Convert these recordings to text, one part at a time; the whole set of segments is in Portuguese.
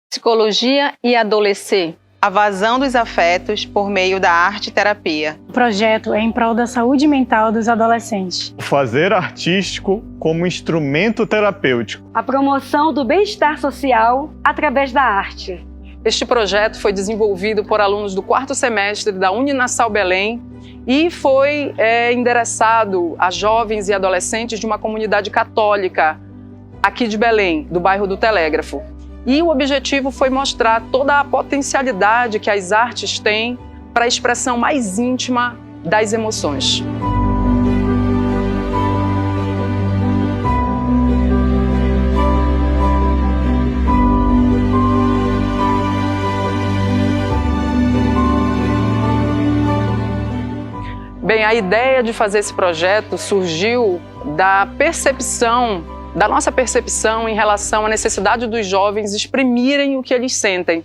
Psicologia e adolescer. A vazão dos afetos por meio da arte-terapia. O projeto é em prol da saúde mental dos adolescentes. O fazer artístico como instrumento terapêutico. A promoção do bem-estar social através da arte. Este projeto foi desenvolvido por alunos do 4º semestre da Uninasal Belém e foi endereçado a jovens e adolescentes de uma comunidade católica aqui de Belém, do bairro do Telégrafo. E o objetivo foi mostrar toda a potencialidade que as artes têm para a expressão mais íntima das emoções. Bem, a ideia de fazer esse projeto surgiu da nossa percepção em relação à necessidade dos jovens exprimirem o que eles sentem.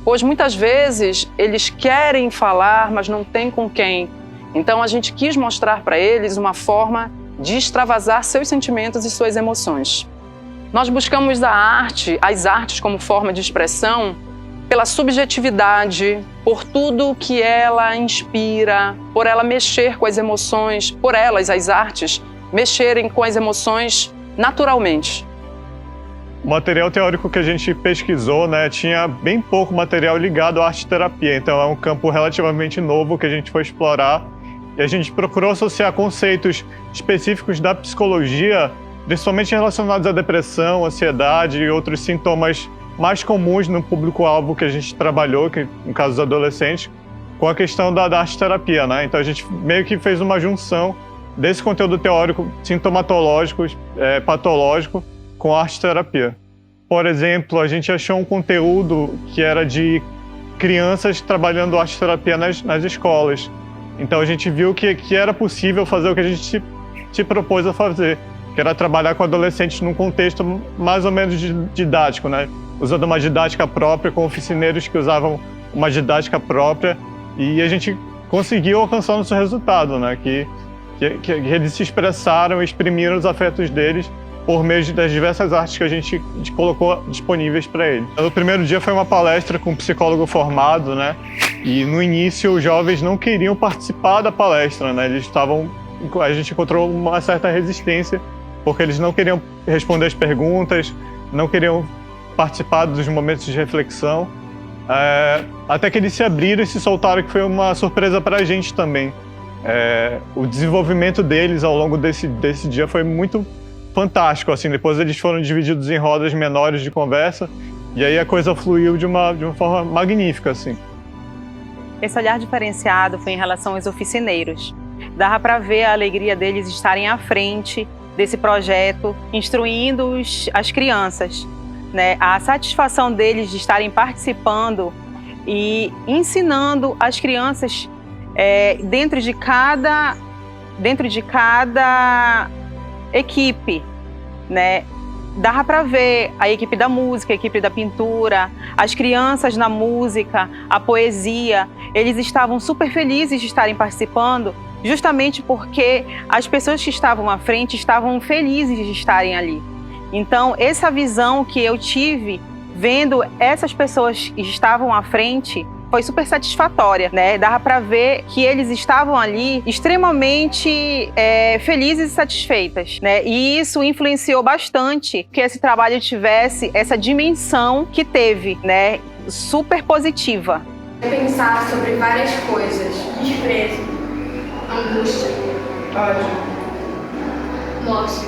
Pois muitas vezes eles querem falar, mas não têm com quem. Então a gente quis mostrar para eles uma forma de extravasar seus sentimentos e suas emoções. Nós buscamos as artes como forma de expressão pela subjetividade, por tudo que ela inspira, por ela mexer com as emoções, por elas, as artes, mexerem com as emoções naturalmente. O material teórico que a gente pesquisou, tinha bem pouco material ligado à arte-terapia, então é um campo relativamente novo que a gente foi explorar e a gente procurou associar conceitos específicos da psicologia, principalmente relacionados à depressão, ansiedade e outros sintomas mais comuns no público-alvo que a gente trabalhou, que no caso dos adolescentes, com a questão da arte-terapia, Então a gente meio que fez uma junção desse conteúdo teórico sintomatológico, patológico, com arte-terapia. Por exemplo, a gente achou um conteúdo que era de crianças trabalhando arte-terapia nas escolas. Então a gente viu que era possível fazer o que a gente se propôs a fazer, que era trabalhar com adolescentes num contexto mais ou menos didático, Usando uma didática própria, com oficineiros que usavam uma didática própria, e a gente conseguiu alcançar o nosso resultado, que eles se expressaram e exprimiram os afetos deles por meio das diversas artes que a gente colocou disponíveis para eles. No primeiro dia foi uma palestra com um psicólogo formado, E no início os jovens não queriam participar da palestra, A gente encontrou uma certa resistência porque eles não queriam responder as perguntas, não queriam participar dos momentos de reflexão, até que eles se abriram e se soltaram, que foi uma surpresa para a gente também. O desenvolvimento deles ao longo desse dia foi muito fantástico, depois eles foram divididos em rodas menores de conversa e aí a coisa fluiu de uma forma magnífica, Esse olhar diferenciado foi em relação aos oficineiros. Dava para ver a alegria deles estarem à frente desse projeto, instruindo as crianças, A satisfação deles de estarem participando e ensinando as crianças dentro de cada equipe, Dava para ver a equipe da música, a equipe da pintura, as crianças na música, a poesia. Eles estavam super felizes de estarem participando, justamente porque as pessoas que estavam à frente estavam felizes de estarem ali. Então, essa visão que eu tive vendo essas pessoas que estavam à frente foi super satisfatória, Dava para ver que eles estavam ali extremamente felizes e satisfeitas, E isso influenciou bastante que esse trabalho tivesse essa dimensão que teve, Super positiva. Pensar sobre várias coisas: desprezo, angústia, ódio, morte.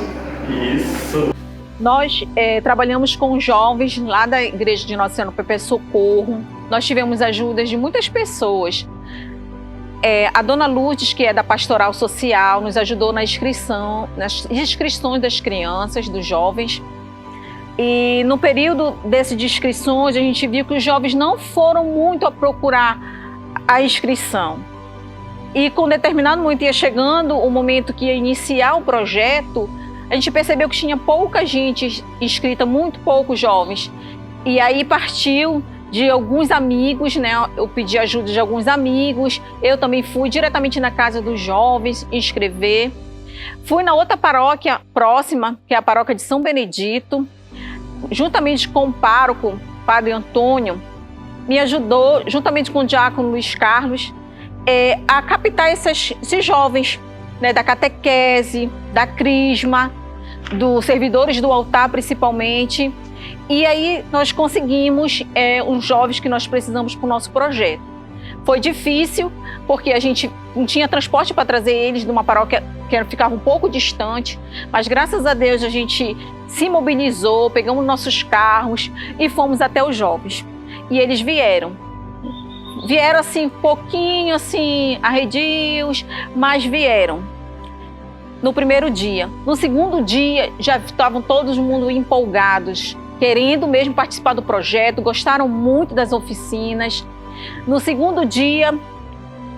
Isso. Nós trabalhamos com jovens lá da Igreja de Nossa Senhora do Perpétuo Socorro. Nós tivemos ajudas de muitas pessoas. A dona Lourdes, que é da Pastoral Social, nos ajudou nas inscrições das crianças, dos jovens. E no período de inscrições, a gente viu que os jovens não foram muito a procurar a inscrição. E com determinado momento ia chegando o momento que ia iniciar o projeto, a gente percebeu que tinha pouca gente inscrita, muito poucos jovens. E aí partiu de alguns amigos, né? Eu pedi ajuda de alguns amigos, eu também fui diretamente na casa dos jovens inscrever. Fui na outra paróquia próxima, que é a paróquia de São Benedito, juntamente com o pároco, Padre Antônio, me ajudou, juntamente com o diácono Luiz Carlos, a captar esses jovens, né? Da catequese, da crisma, dos servidores do altar principalmente. E aí nós conseguimos os jovens que nós precisamos para o nosso projeto. Foi difícil, porque a gente não tinha transporte para trazer eles de uma paróquia que ficava um pouco distante, mas graças a Deus a gente se mobilizou, pegamos nossos carros e fomos até os jovens. E eles vieram assim, um pouquinho assim, arredios, mas vieram. No primeiro dia. No segundo dia, já estavam todo mundo empolgados, querendo mesmo participar do projeto, gostaram muito das oficinas. No segundo dia,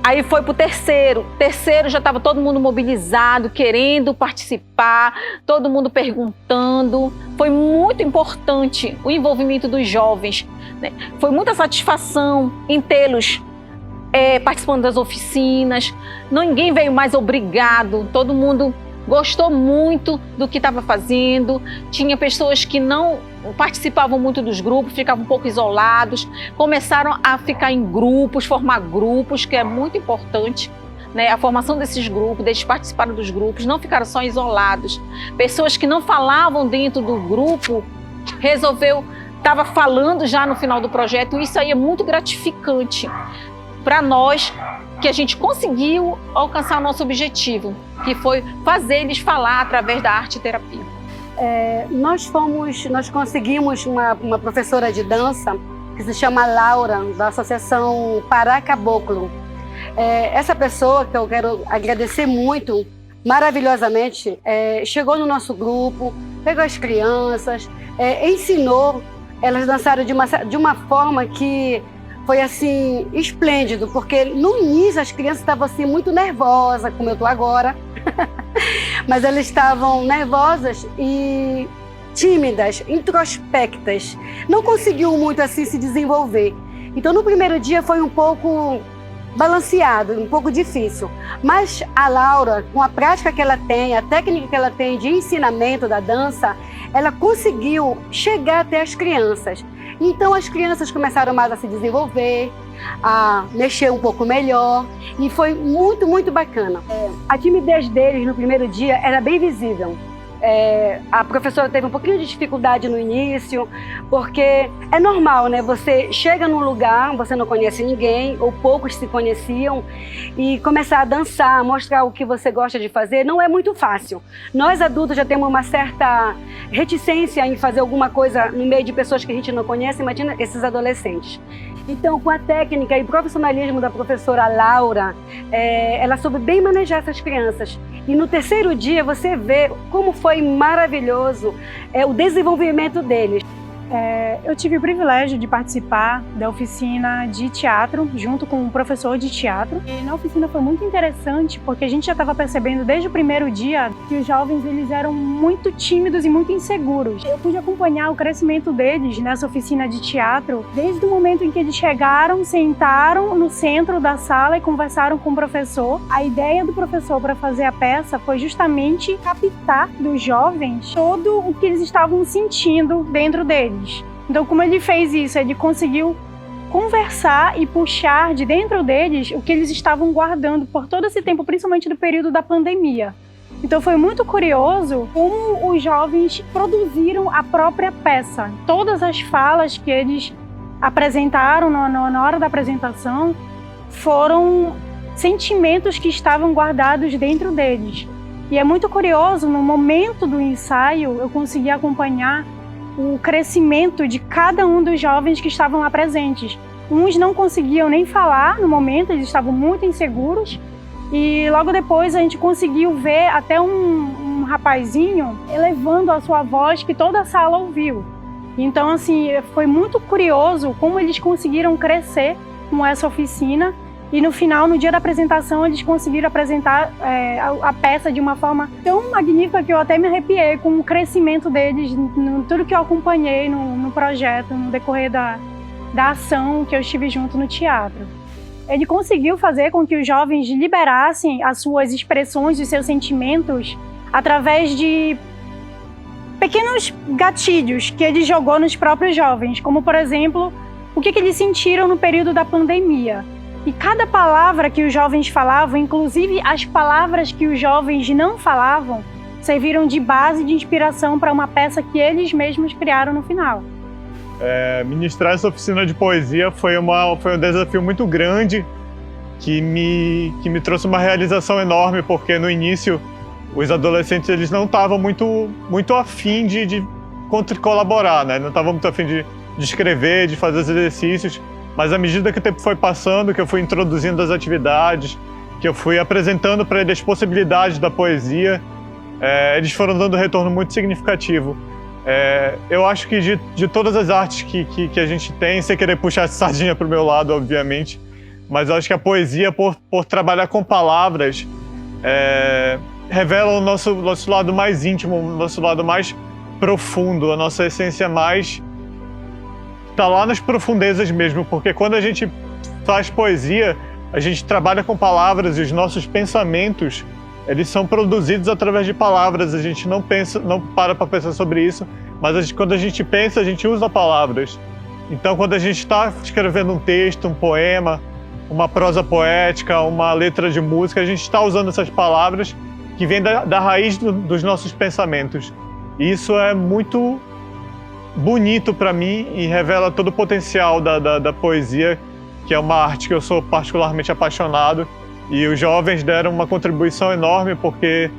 aí foi para o terceiro. Terceiro já estava todo mundo mobilizado, querendo participar, todo mundo perguntando. Foi muito importante o envolvimento dos jovens, né? Foi muita satisfação em tê-los participando das oficinas. Ninguém veio mais obrigado, todo mundo gostou muito do que estava fazendo. Tinha pessoas que não participavam muito dos grupos, ficavam um pouco isolados, começaram a ficar em grupos, formar grupos, que é muito importante, né? A formação desses grupos, eles participaram dos grupos, não ficaram só isolados. Pessoas que não falavam dentro do grupo, estava falando já no final do projeto. Isso aí é muito gratificante para nós, que a gente conseguiu alcançar o nosso objetivo, que foi fazer eles falar através da arte-terapia. Nós conseguimos uma professora de dança que se chama Laura, da Associação Pará Caboclo. Essa pessoa, que eu quero agradecer muito, maravilhosamente, chegou no nosso grupo, pegou as crianças, ensinou, elas dançaram de uma forma que foi assim, esplêndido, porque no início as crianças estavam assim muito nervosas, como eu estou agora, mas elas estavam nervosas e tímidas, introspectas, não conseguiu muito assim se desenvolver. Então no primeiro dia foi um pouco balanceado, um pouco difícil, mas a Laura, com a prática que ela tem, a técnica que ela tem de ensinamento da dança, ela conseguiu chegar até as crianças. Então as crianças começaram mais a se desenvolver, a mexer um pouco melhor, e foi muito, muito bacana. A timidez deles no primeiro dia era bem visível. A professora teve um pouquinho de dificuldade no início, porque é normal, né? Você chega num lugar, você não conhece ninguém, ou poucos se conheciam, e começar a dançar, mostrar o que você gosta de fazer, não é muito fácil. Nós adultos já temos uma certa reticência em fazer alguma coisa no meio de pessoas que a gente não conhece, imagina esses adolescentes. Então, com a técnica e profissionalismo da professora Laura, ela soube bem manejar essas crianças. E no terceiro dia você vê como foi maravilhoso o desenvolvimento deles. Eu tive o privilégio de participar da oficina de teatro, junto com um professor de teatro. E na oficina foi muito interessante, porque a gente já estava percebendo desde o primeiro dia que os jovens eles eram muito tímidos e muito inseguros. Eu pude acompanhar o crescimento deles nessa oficina de teatro, desde o momento em que eles chegaram, sentaram no centro da sala e conversaram com o professor. A ideia do professor para fazer a peça foi justamente captar dos jovens todo o que eles estavam sentindo dentro deles. Então, como ele fez isso? Ele conseguiu conversar e puxar de dentro deles o que eles estavam guardando por todo esse tempo, principalmente do período da pandemia. Então foi muito curioso como os jovens produziram a própria peça. Todas as falas que eles apresentaram na hora da apresentação foram sentimentos que estavam guardados dentro deles. E é muito curioso, no momento do ensaio, eu consegui acompanhar o crescimento de cada um dos jovens que estavam lá presentes. Uns não conseguiam nem falar no momento, eles estavam muito inseguros. E logo depois a gente conseguiu ver até um rapazinho elevando a sua voz que toda a sala ouviu. Então, assim, foi muito curioso como eles conseguiram crescer com essa oficina. E no final, no dia da apresentação, eles conseguiram apresentar a peça de uma forma tão magnífica que eu até me arrepiei com o crescimento deles, tudo que eu acompanhei no projeto, no decorrer da ação que eu estive junto no teatro. Ele conseguiu fazer com que os jovens liberassem as suas expressões, os seus sentimentos, através de pequenos gatilhos que ele jogou nos próprios jovens, como, por exemplo, o que eles sentiram no período da pandemia. E cada palavra que os jovens falavam, inclusive as palavras que os jovens não falavam, serviram de base de inspiração para uma peça que eles mesmos criaram no final. Ministrar essa oficina de poesia foi um desafio muito grande que me trouxe uma realização enorme, porque no início os adolescentes eles não estavam muito afim de colaborar, né? Não estavam muito afim de escrever, de fazer os exercícios, mas à medida que o tempo foi passando, que eu fui introduzindo as atividades, que eu fui apresentando para eles as possibilidades da poesia, eles foram dando um retorno muito significativo. Eu acho que de todas as artes que a gente tem, sem querer puxar essa sardinha para o meu lado, obviamente, mas eu acho que a poesia, por trabalhar com palavras, revela o nosso lado mais íntimo, o nosso lado mais profundo, a nossa essência mais está lá nas profundezas mesmo, porque quando a gente faz poesia, a gente trabalha com palavras e os nossos pensamentos, eles são produzidos através de palavras. A gente não para pensar sobre isso, mas quando a gente pensa, a gente usa palavras. Então, quando a gente está escrevendo um texto, um poema, uma prosa poética, uma letra de música, a gente está usando essas palavras que vêm da raiz dos nossos pensamentos. E isso é muito bonito para mim e revela todo o potencial da poesia, que é uma arte que eu sou particularmente apaixonado. E os jovens deram uma contribuição enorme, porque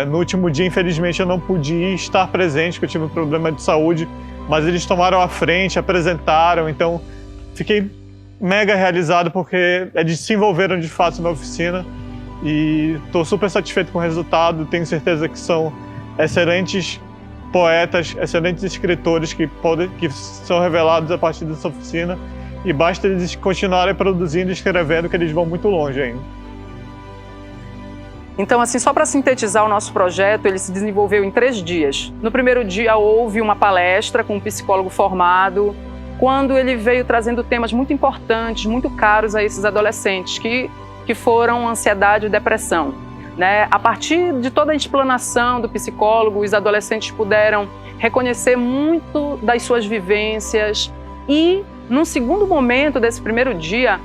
no último dia, infelizmente, eu não pude estar presente, porque eu tive um problema de saúde, mas eles tomaram a frente, apresentaram, então fiquei mega realizado, porque eles se envolveram de fato na oficina e estou super satisfeito com o resultado. Tenho certeza que são excelentes poetas, excelentes escritores que são revelados a partir dessa oficina. E basta eles continuarem produzindo e escrevendo, que eles vão muito longe ainda. Então, assim, só para sintetizar o nosso projeto, ele se desenvolveu em 3 dias. No primeiro dia houve uma palestra com um psicólogo formado, quando ele veio trazendo temas muito importantes, muito caros a esses adolescentes, que foram ansiedade e depressão, né? A partir de toda a explanação do psicólogo, os adolescentes puderam reconhecer muito das suas vivências e, num segundo momento desse primeiro dia,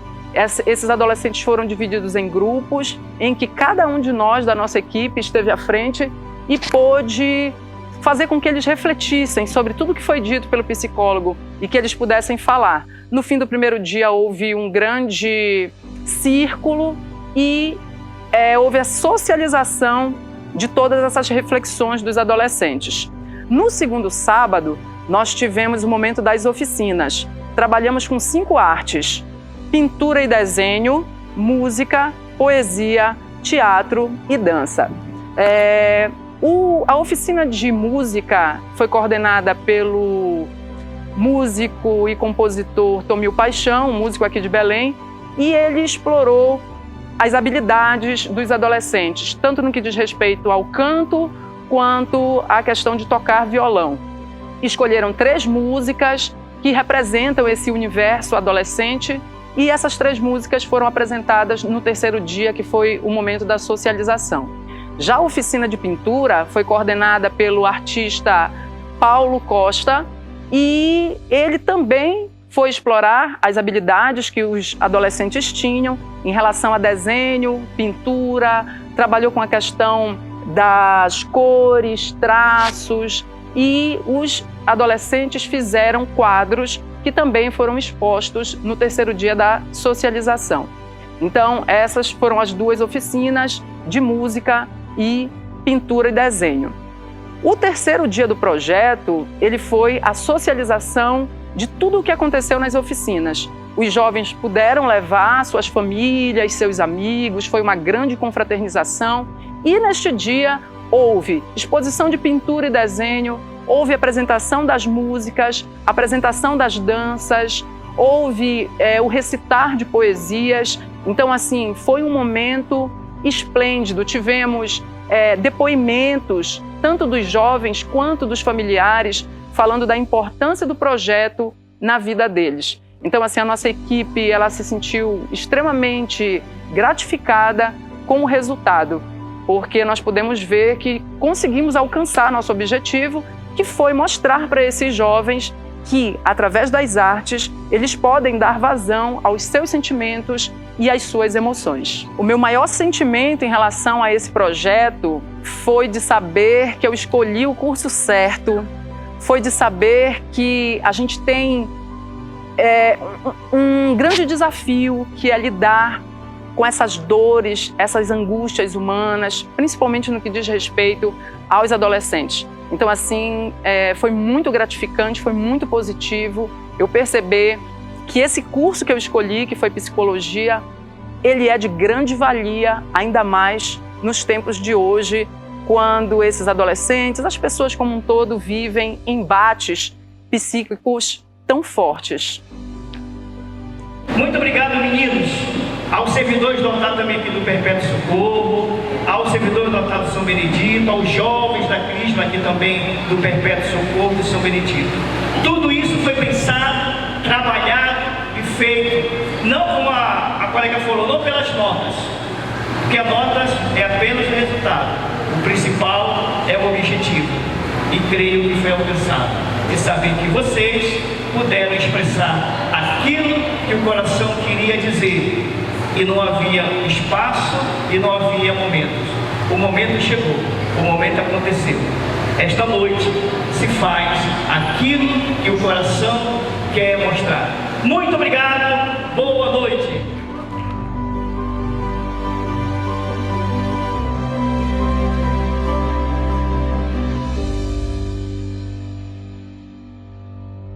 esses adolescentes foram divididos em grupos, em que cada um de nós, da nossa equipe, esteve à frente e pôde fazer com que eles refletissem sobre tudo que foi dito pelo psicólogo e que eles pudessem falar. No fim do primeiro dia houve um grande círculo e houve a socialização de todas essas reflexões dos adolescentes. No segundo sábado, nós tivemos o momento das oficinas. Trabalhamos com 5 artes: pintura e desenho, música, poesia, teatro e dança. A oficina de música foi coordenada pelo músico e compositor Tomil Paixão, um músico aqui de Belém, e ele explorou as habilidades dos adolescentes, tanto no que diz respeito ao canto, quanto à questão de tocar violão. Escolheram 3 músicas que representam esse universo adolescente, e essas 3 músicas foram apresentadas no terceiro dia, que foi o momento da socialização. Já a oficina de pintura foi coordenada pelo artista Paulo Costa, e ele também foi explorar as habilidades que os adolescentes tinham em relação a desenho, pintura, trabalhou com a questão das cores, traços, e os adolescentes fizeram quadros que também foram expostos no terceiro dia da socialização. Então, essas foram as 2 oficinas de música e pintura e desenho. O terceiro dia do projeto, ele foi a socialização de tudo o que aconteceu nas oficinas. Os jovens puderam levar suas famílias, seus amigos, foi uma grande confraternização. E neste dia houve exposição de pintura e desenho, houve apresentação das músicas, apresentação das danças, houve o recitar de poesias. Então, assim, foi um momento esplêndido. Tivemos depoimentos, tanto dos jovens quanto dos familiares, falando da importância do projeto na vida deles. Então, assim, a nossa equipe, ela se sentiu extremamente gratificada com o resultado, porque nós podemos ver que conseguimos alcançar nosso objetivo, que foi mostrar para esses jovens que, através das artes, eles podem dar vazão aos seus sentimentos e às suas emoções. O meu maior sentimento em relação a esse projeto foi de saber que eu escolhi o curso certo, foi de saber que a gente tem um grande desafio, que é lidar com essas dores, essas angústias humanas, principalmente no que diz respeito aos adolescentes. Então, assim, foi muito gratificante, foi muito positivo eu perceber que esse curso que eu escolhi, que foi psicologia, ele é de grande valia, ainda mais nos tempos de hoje, quando esses adolescentes, as pessoas como um todo, vivem embates psíquicos tão fortes. Muito obrigado, meninos, aos servidores dotados também aqui do Perpétuo Socorro, aos servidores dotados do São Benedito, aos jovens da Crisma aqui também do Perpétuo Socorro do São Benedito. Tudo isso foi pensado, trabalhado e feito, não como a colega falou, não pelas notas, porque as notas é apenas o resultado. O principal é o objetivo, e creio que foi alcançado, de saber que vocês puderam expressar aquilo que o coração queria dizer, e não havia espaço e não havia momentos. O momento chegou, o momento aconteceu. Esta noite se faz aquilo que o coração quer mostrar. Muito obrigado.